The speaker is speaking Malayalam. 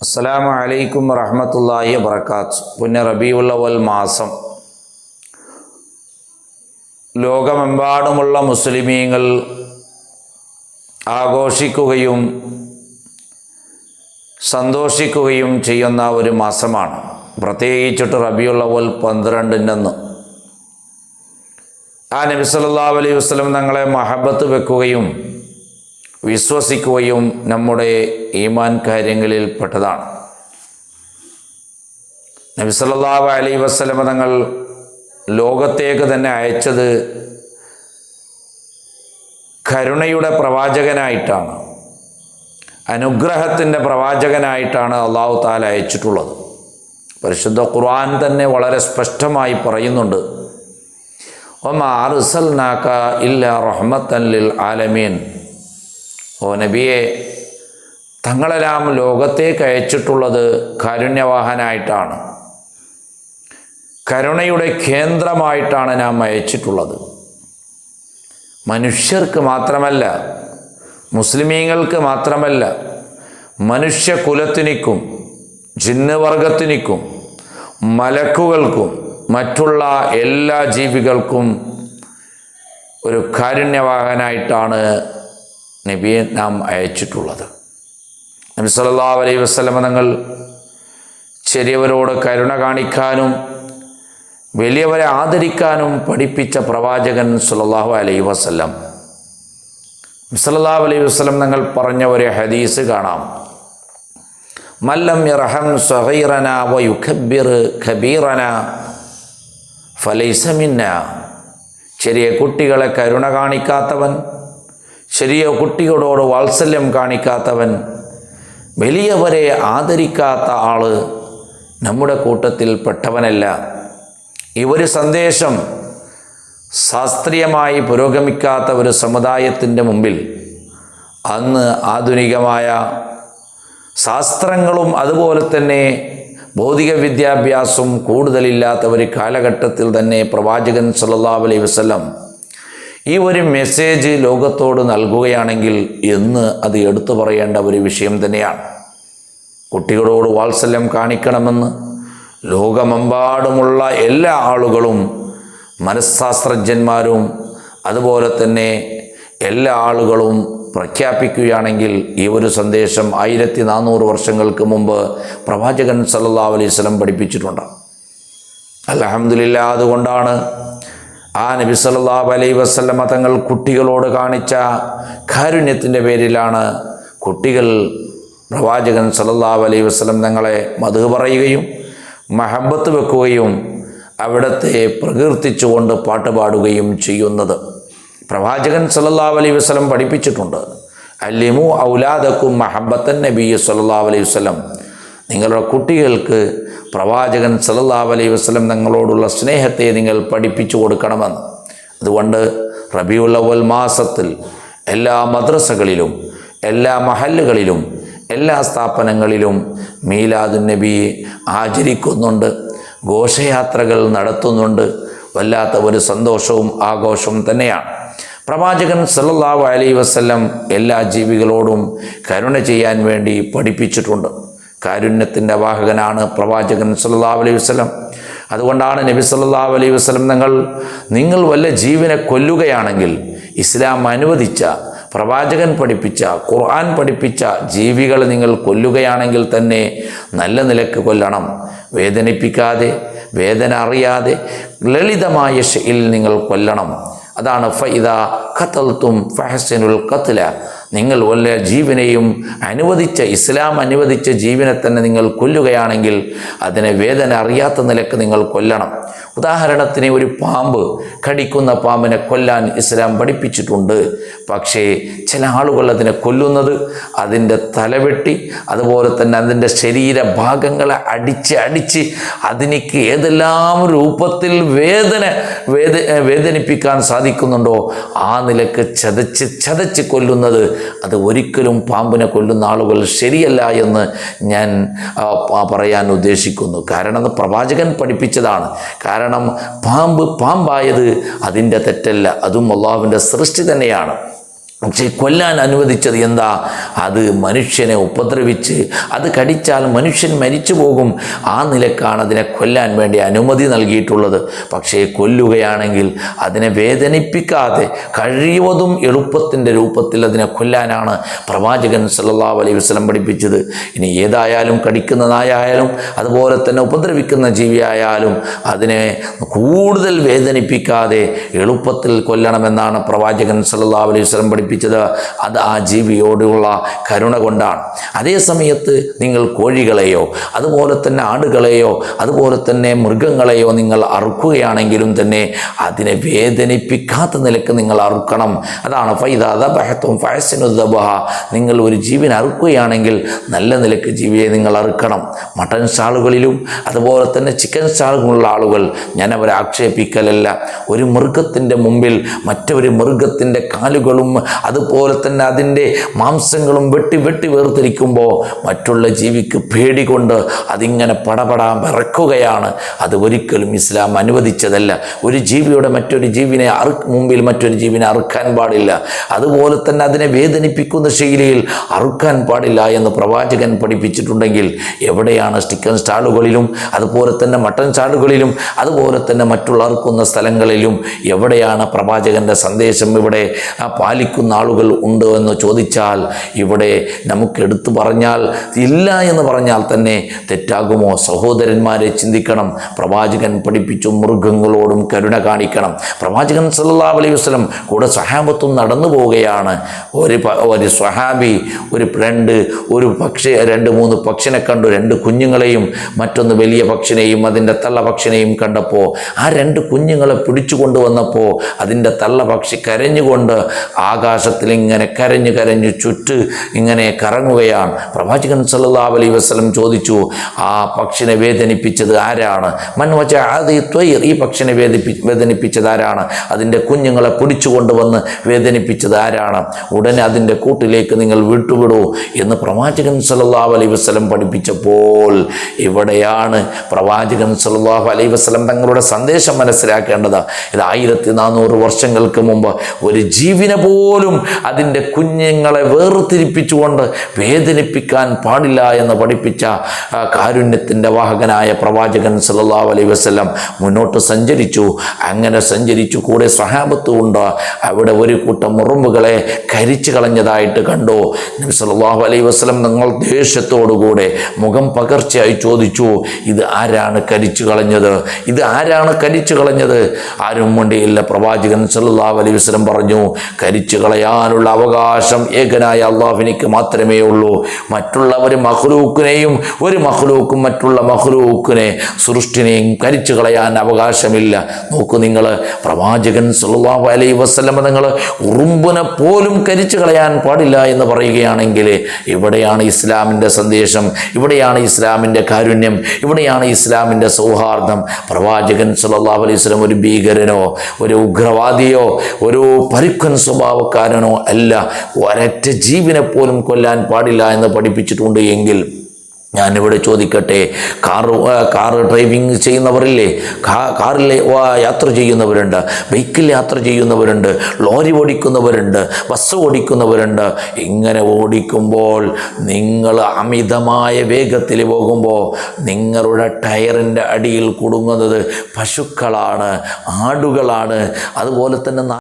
അസ്സലാമു അലൈക്കും വറഹ്മത്തുള്ളാഹി വബറകാത്ത്. പുണ്യ റബീഉൽ അവ്വൽ മാസം ലോകമെമ്പാടുമുള്ള മുസ്ലിമീങ്ങൾ ആഘോഷിക്കുകയും സന്തോഷിക്കുകയും ചെയ്യുന്ന ഒരു മാസമാണ്. പ്രത്യേകിച്ചിട്ട് റബീഉൽ അവ്വൽ 12 ആ നബി സല്ലല്ലാഹു അലൈഹി വസല്ലം തങ്ങളെ മഹബത്ത് വെക്കുകയും വിശ്വസിക്കുകയും നമ്മുടെ ഈമാൻ കാര്യങ്ങളിൽ പെട്ടതാണ്. നബി സല്ലല്ലാഹു അലൈഹി വസല്ലം തങ്ങൾ ലോകത്തേക്ക് തന്നെ അയച്ചത് കരുണയുടെ പ്രവാചകനായിട്ടാണ്, അനുഗ്രഹത്തിൻ്റെ പ്രവാചകനായിട്ടാണ് അല്ലാഹു തആല അയച്ചിട്ടുള്ളത്. പരിശുദ്ധ ഖുർആൻ തന്നെ വളരെ സ്പഷ്ടമായി പറയുന്നുണ്ട്, വമാ അർസൽനാക ഇല്ലാ റഹ്മത്തൻ ലിൽ ആലമീൻ. ഓ നബിയെ, തങ്ങളെല്ലാം ലോകത്തേക്ക് അയച്ചിട്ടുള്ളത് കാരുണ്യവാഹനായിട്ടാണ്, കരുണയുടെ കേന്ദ്രമായിട്ടാണ് നാം അയച്ചിട്ടുള്ളത്. മനുഷ്യർക്ക് മാത്രമല്ല, മുസ്ലിമീങ്ങൾക്ക് മാത്രമല്ല, മനുഷ്യകുലത്തിനിക്കും ജിന്നുവർഗത്തിനിക്കും മലക്കുകൾക്കും മറ്റുള്ള എല്ലാ ജീവികൾക്കും ഒരു കാരുണ്യവാഹനായിട്ടാണ് നബിയെ നാം അയച്ചിട്ടുള്ളത്. നബി സല്ലല്ലാഹു അലൈഹി വസല്ലം തങ്ങൾ ചെറിയവരോട് കരുണ കാണിക്കാനും വലിയവരെ ആദരിക്കാനും പഠിപ്പിച്ച പ്രവാചകൻ സല്ലല്ലാഹു അലൈഹി വസല്ലം. സല്ലല്ലാഹു അലൈഹി വസല്ലം തങ്ങൾ പറഞ്ഞ ഒരു ഹദീസ് കാണാം, മല്ലം യർഹം സഗീറന വയുകബ്ബിർ കബീറന ഫലൈസ മിന്നാ. ചെറിയ കുട്ടികളെ കരുണ കാണിക്കാത്തവൻ, ചെറിയ കുട്ടികളോട് വാത്സല്യം കാണിക്കാത്തവൻ, വലിയവരെ ആദരിക്കാത്ത ആള് നമ്മുടെ കൂട്ടത്തിൽ പെട്ടവനല്ല. ഈ ഒരു സന്ദേശം ശാസ്ത്രീയമായി പുരോഗമിക്കാത്ത ഒരു സമുദായത്തിൻ്റെ മുമ്പിൽ, അന്ന് ആധുനികമായ ശാസ്ത്രങ്ങളും അതുപോലെ തന്നെ ഭൗതിക വിദ്യാഭ്യാസവും കൂടുതലില്ലാത്ത ഒരു കാലഘട്ടത്തിൽ തന്നെ പ്രവാചകൻ സല്ലല്ലാഹു അലൈഹി വസല്ലം ഈ ഒരു മെസ്സേജ് ലോകത്തോട് നൽകുകയാണെങ്കിൽ എന്ന് അത് എടുത്തു പറയേണ്ട ഒരു വിഷയം തന്നെയാണ്. കുട്ടികളോട് വാത്സല്യം കാണിക്കണമെന്ന് ലോകമെമ്പാടുമുള്ള എല്ലാ ആളുകളും, മനഃശാസ്ത്രജ്ഞന്മാരും അതുപോലെ തന്നെ എല്ലാ ആളുകളും പ്രഖ്യാപിക്കുകയാണെങ്കിൽ ഈ ഒരു സന്ദേശം 1400 വർഷങ്ങൾക്ക് മുമ്പ് പ്രവാചകൻ സല്ലല്ലാഹു അലൈഹി വസല്ലം പഠിപ്പിച്ചിട്ടുണ്ട്. അൽഹംദുലില്ലാഹ്, അതുകൊണ്ടാണ് ആ നബി സല്ലല്ലാഹു അലൈഹി വസല്ലം തങ്ങൾ കുട്ടികളോട് കാണിച്ച കാരുണ്യത്തിൻ്റെ പേരിലാണ് കുട്ടികൾ പ്രവാചകൻ സല്ലല്ലാഹു അലൈഹി വസല്ലം തങ്ങളെ മദ്ഹ് പറയുകയും മഹബത്ത് വെക്കുകയും അവിടത്തെ പ്രകീർത്തിച്ചുകൊണ്ട് പാട്ടുപാടുകയും ചെയ്യുന്നത്. പ്രവാചകൻ സല്ലല്ലാഹു അലൈഹി വസല്ലം പഠിപ്പിച്ചിട്ടുണ്ട്, അല്ലിമു ഔലാദക്കും മഹബത്തൻ നബി സല്ലല്ലാഹു അലൈഹി വസല്ലം. നിങ്ങളുടെ കുട്ടികൾക്ക് പ്രവാചകൻ സല്ലല്ലാഹു അലൈഹി വസല്ലം തങ്ങളോടുള്ള സ്നേഹത്തെ നിങ്ങൾ പഠിപ്പിച്ചു കൊടുക്കണമെന്ന്. അതുകൊണ്ട് റബീഉൽ അവ്വൽ മാസത്തിൽ എല്ലാ മദ്രസകളിലും എല്ലാ മഹല്ലുകളിലും എല്ലാ സ്ഥാപനങ്ങളിലും മീലാദുൻ നബിയെ ആചരിക്കുന്നുണ്ട്, ഘോഷയാത്രകൾ നടത്തുന്നുണ്ട്. വല്ലാത്ത ഒരു സന്തോഷവും ആഘോഷവും തന്നെയാണ്. പ്രവാചകൻ സല്ലല്ലാഹു അലൈഹി വസല്ലം എല്ലാ ജീവികളോടും കരുണ ചെയ്യാൻ വേണ്ടി പഠിപ്പിച്ചിട്ടുണ്ട്. കാരുണ്യത്തിൻ്റെ വാഹകനാണ് പ്രവാചകൻ സല്ലല്ലാഹു അലൈഹി വസല്ലം. അതുകൊണ്ടാണ് നബി സല്ലല്ലാഹു അലൈഹി വസല്ലം നിങ്ങൾ വല്ല ജീവനെ കൊല്ലുകയാണെങ്കിൽ ഇസ്ലാം അനുവദിച്ച, പ്രവാചകൻ പഠിപ്പിച്ച, ഖുർആൻ പഠിപ്പിച്ച ജീവികളെ നിങ്ങൾ കൊല്ലുകയാണെങ്കിൽ തന്നെ നല്ല നിലക്ക് കൊല്ലണം, വേദനിപ്പിക്കാതെ, വേദന അറിയാതെ, ലളിതമായ ശൈലിയിൽ നിങ്ങൾ കൊല്ലണം. അതാണ് ഫഇദാ ഖതൽതും ഫഹ്സിനുൽ ഖത്ല. നിങ്ങൾ വല്ല ജീവനെയും അനുവദിച്ച, ഇസ്ലാം അനുവദിച്ച ജീവനെ തന്നെ നിങ്ങൾ കൊല്ലുകയാണെങ്കിൽ അതിനെ വേദന അറിയാത്ത നിലക്ക് നിങ്ങൾ കൊല്ലണം. ഉദാഹരണത്തിന് ഒരു പാമ്പ്, കടിക്കുന്ന പാമ്പിനെ കൊല്ലാൻ ഇസ്ലാം പഠിപ്പിച്ചിട്ടുണ്ട്. പക്ഷേ ചില ആളുകൾ അതിനെ കൊല്ലുന്നത് അതിൻ്റെ തലവെട്ടി അതുപോലെ തന്നെ അതിൻ്റെ ശരീരഭാഗങ്ങളെ അടിച്ച് അതിനിക്ക് ഏതെല്ലാം രൂപത്തിൽ വേദനിപ്പിക്കാൻ സാധിക്കുന്നുണ്ടോ ആ നിലക്ക് ചതച്ച് കൊല്ലുന്നത്, അത് ഒരിക്കലും പാമ്പിനെ കൊല്ലുന്ന ആളുകൾ ശരിയല്ല എന്ന് ഞാൻ പറയാൻ ഉദ്ദേശിക്കുന്നു. കാരണം അത് പ്രവാചകൻ പഠിപ്പിച്ചതാണ്. കാരണം പാമ്പായത് അതിൻ്റെ തെറ്റല്ല, അതും അള്ളാഹുവിൻ്റെ സൃഷ്ടി തന്നെയാണ്. പക്ഷേ കൊല്ലാൻ അനുവദിച്ചത് എന്താ? അത് മനുഷ്യനെ ഉപദ്രവിച്ച് അത് കടിച്ചാൽ മനുഷ്യൻ മരിച്ചു പോകും. ആ നിലക്കാണ് അതിനെ കൊല്ലാൻ വേണ്ടി അനുമതി നൽകിയിട്ടുള്ളത്. പക്ഷേ കൊല്ലുകയാണെങ്കിൽ അതിനെ വേദനിപ്പിക്കാതെ കഴിയുന്നതും എളുപ്പത്തിൻ്റെ രൂപത്തിൽ അതിനെ കൊല്ലാനാണ് പ്രവാചകൻ സല്ലല്ലാഹു അലൈഹി വസല്ലം പഠിപ്പിച്ചത്. ഇനി ഏതായാലും കടിക്കുന്ന നായായാലും അതുപോലെ തന്നെ ഉപദ്രവിക്കുന്ന ജീവിയായാലും അതിനെ കൂടുതൽ വേദനിപ്പിക്കാതെ എളുപ്പത്തിൽ കൊല്ലണമെന്നാണ് പ്രവാചകൻ സല്ലല്ലാഹു അലൈഹി വസല്ലം പഠിപ്പിച്ചത്. അത് ആ ജീവിയോടുള്ള കരുണ കൊണ്ടാണ്. അതേ സമയത്ത് നിങ്ങൾ കോഴികളെയോ അതുപോലെ തന്നെ ആടുകളെയോ അതുപോലെ തന്നെ മൃഗങ്ങളെയോ നിങ്ങൾ അറുക്കുകയാണെങ്കിലും തന്നെ അതിനെ വേദനിപ്പിക്കാത്ത നിലക്ക് നിങ്ങൾ അറുക്കണം. അതാണ് ഫൈദാ ദബഹ്തും ഫഅഹ്സിനു ദബഹ. നിങ്ങൾ ഒരു ജീവിനെ അറുക്കുകയാണെങ്കിൽ നല്ല നിലക്ക് ജീവിയെ നിങ്ങൾ അറുക്കണം. മട്ടൻ സ്റ്റാളുകളിലും അതുപോലെ തന്നെ ചിക്കൻ സ്റ്റാളുകളുള്ള ആളുകൾ, ഞാൻ അവരെ ആക്ഷേപിക്കലല്ല, ഒരു മൃഗത്തിൻ്റെ മുമ്പിൽ മറ്റൊരു മൃഗത്തിൻ്റെ കാലുകളും അതുപോലെ തന്നെ അതിൻ്റെ മാംസങ്ങളും വെട്ടി വേർതിരിക്കുമ്പോൾ മറ്റുള്ള ജീവിക്ക് പേടി കൊണ്ട് അതിങ്ങനെ പടപടാൻ വിറക്കുകയാണ്. അത് ഒരിക്കലും ഇസ്ലാം അനുവദിച്ചതല്ല. ഒരു ജീവിയുടെ മറ്റൊരു ജീവിനെ മുമ്പിൽ മറ്റൊരു ജീവിനെ അറുക്കാൻ പാടില്ല. അതുപോലെ തന്നെ അതിനെ വേദനിപ്പിക്കുന്ന ശൈലിയിൽ അറുക്കാൻ പാടില്ല എന്ന് പ്രവാചകൻ പഠിപ്പിച്ചിട്ടുണ്ടെങ്കിൽ എവിടെയാണ് ചിക്കൻ സ്റ്റാളുകളിലും അതുപോലെ തന്നെ മട്ടൻ സ്റ്റാളുകളിലും അതുപോലെ തന്നെ മറ്റുള്ള അറുക്കുന്ന സ്ഥലങ്ങളിലും എവിടെയാണ് പ്രവാചകൻ്റെ സന്ദേശം ഇവിടെ പാലിക്കുന്ന ആളുകൾ ഉണ്ട് എന്ന് ചോദിച്ചാൽ ഇവിടെ നമുക്ക് എടുത്തു പറഞ്ഞാൽ ഇല്ല എന്ന് പറഞ്ഞാൽ തന്നെ തെറ്റാകുമോ? സഹോദരന്മാരെ ചിന്തിക്കണം. പ്രവാചകൻ പഠിപ്പിച്ചു മൃഗങ്ങളോടും കരുണ കാണിക്കണം. പ്രവാചകൻ സല്ലല്ലാഹു അലൈഹി വസല്ലം കൂടെ സ്വഹാബത്തും നടന്നു പോവുകയാണ്. ഒരു സ്വഹാബി ഒരു പക്ഷി 2-3 പക്ഷിനെ കണ്ടു. 2 കുഞ്ഞുങ്ങളെയും മറ്റൊന്ന് വലിയ പക്ഷിനെയും അതിൻ്റെ തള്ളപക്ഷിനെയും കണ്ടപ്പോൾ ആ 2 കുഞ്ഞുങ്ങളെ പിടിച്ചു കൊണ്ടുവന്നപ്പോൾ അതിൻ്റെ തള്ളപക്ഷി കരഞ്ഞുകൊണ്ട് ആകാശത്തിൽ ഇങ്ങനെ കരഞ്ഞു ചുറ്റ് ഇങ്ങനെ കറങ്ങുകയാണ്. പ്രവാചകൻ സല്ലല്ലാഹു അലൈഹി വസല്ലം ചോദിച്ചു, ആ പക്ഷിനെ വേദനിപ്പിച്ചത് ആരാണ്? മൻ വജഅദി ത്വയ്ർ, ഈ പക്ഷിനെ വേദനിപ്പിച്ചത് ആരാണ്? അതിൻ്റെ കുഞ്ഞുങ്ങളെ പിടിച്ചു കൊണ്ടുവന്ന് വേദനിപ്പിച്ചത് ആരാണ്? ഉടനെ അതിൻ്റെ കൂട്ടിലേക്ക് നിങ്ങൾ വിട്ടുവിടൂ എന്ന് പ്രവാചകൻ സല്ലല്ലാഹു അലൈഹി വസല്ലം പഠിപ്പിച്ചപ്പോൾ ഇവിടെയാണ് പ്രവാചകൻ സല്ലല്ലാഹു അലൈഹി വസല്ലം തങ്ങളുടെ സന്ദേശം മനസ്സിലാക്കേണ്ടത്. ഇത് 1400 വർഷങ്ങൾക്ക് മുമ്പ് ഒരു ജീവനെ പോലും അതിൻ്റെ കുഞ്ഞുങ്ങളെ വേർതിരിപ്പിച്ചുകൊണ്ട് വേദനിപ്പിക്കാൻ പാടില്ല എന്ന് പഠിപ്പിച്ച കാരുണ്യത്തിൻ്റെ വാഹകനായ പ്രവാചകൻ സല്ലല്ലാഹു അലൈഹി വസല്ലം മുന്നോട്ട് സഞ്ചരിച്ചു. അങ്ങനെ സഞ്ചരിച്ചു. കൂടെ സ്വഹാബത്തും ഉണ്ട്. അവിടെ ഒരു കൂട്ടം ഉറുമ്പുകളെ കരിച്ചു കളഞ്ഞതായിട്ട് കണ്ടു. നബി സല്ലല്ലാഹു അലൈഹി വസല്ലം തങ്ങൾ ദേഷ്യത്തോടുകൂടെ മുഖം പകർച്ചയായി ചോദിച്ചു, ഇത് ആരാണ് കരിച്ചു കളഞ്ഞത്? ഇത് ആരാണ് കരിച്ചു കളഞ്ഞത്? ആരും വേണ്ടിയില്ല. പ്രവാചകൻ സല്ലല്ലാഹു അലൈഹി വസല്ലം പറഞ്ഞു, കരിച്ചു കളയാനുള്ള അവകാശം ഏകനായ അല്ലാഹുവിനിക്ക് മാത്രമേ ഉള്ളൂ. മറ്റുള്ള ഒരു മഖ്ലൂക്കും മറ്റുള്ള മഖ്ലൂക്കിനെ സൃഷ്ടിനെയും കരിച്ചു കളയാൻ അവകാശമില്ല. നോക്കൂ നിങ്ങൾ, പ്രവാചകൻ സല്ലല്ലാഹു അലൈഹി വസല്ലം തങ്ങൾ ഉറുമ്പിനെ പോലും കരിച്ചു കളയാൻ പാടില്ല എന്ന് പറയുകയാണെങ്കിൽ ഇവിടെയാണ് ഇസ്ലാമിൻ്റെ സന്ദേശം, ഇവിടെയാണ് ഇസ്ലാമിൻ്റെ കാരുണ്യം, ഇവിടെയാണ് ഇസ്ലാമിൻ്റെ സൗഹാർദ്ദം. പ്രവാചകൻ സല്ലല്ലാഹു അലൈഹി വസല്ലം ഒരു ഭീകരനോ ഒരു ഉഗ്രവാദിയോ ഒരു പരുക്കൻ സ്വഭാവക്കാരനോ അല്ല. ഒരൊറ്റ ജീവനെ പോലും കൊല്ലാൻ പാടില്ല എന്ന് പഠിപ്പിച്ചിട്ടുണ്ട്. എങ്കിൽ ഞാനിവിടെ ചോദിക്കട്ടെ, കാറ് ഡ്രൈവിംഗ് ചെയ്യുന്നവരില്ലേ? കാറിൽ യാത്ര ചെയ്യുന്നവരുണ്ട്, ബൈക്കിൽ യാത്ര ചെയ്യുന്നവരുണ്ട്, ലോറി ഓടിക്കുന്നവരുണ്ട്, ബസ് ഓടിക്കുന്നവരുണ്ട്. ഇങ്ങനെ ഓടിക്കുമ്പോൾ നിങ്ങൾ അമിതമായ വേഗത്തിൽ പോകുമ്പോൾ നിങ്ങളുടെ ടയറിൻ്റെ അടിയിൽ കുടുങ്ങുന്നത് പശുക്കളാണ്, ആടുകളാണ്, അതുപോലെ തന്നെ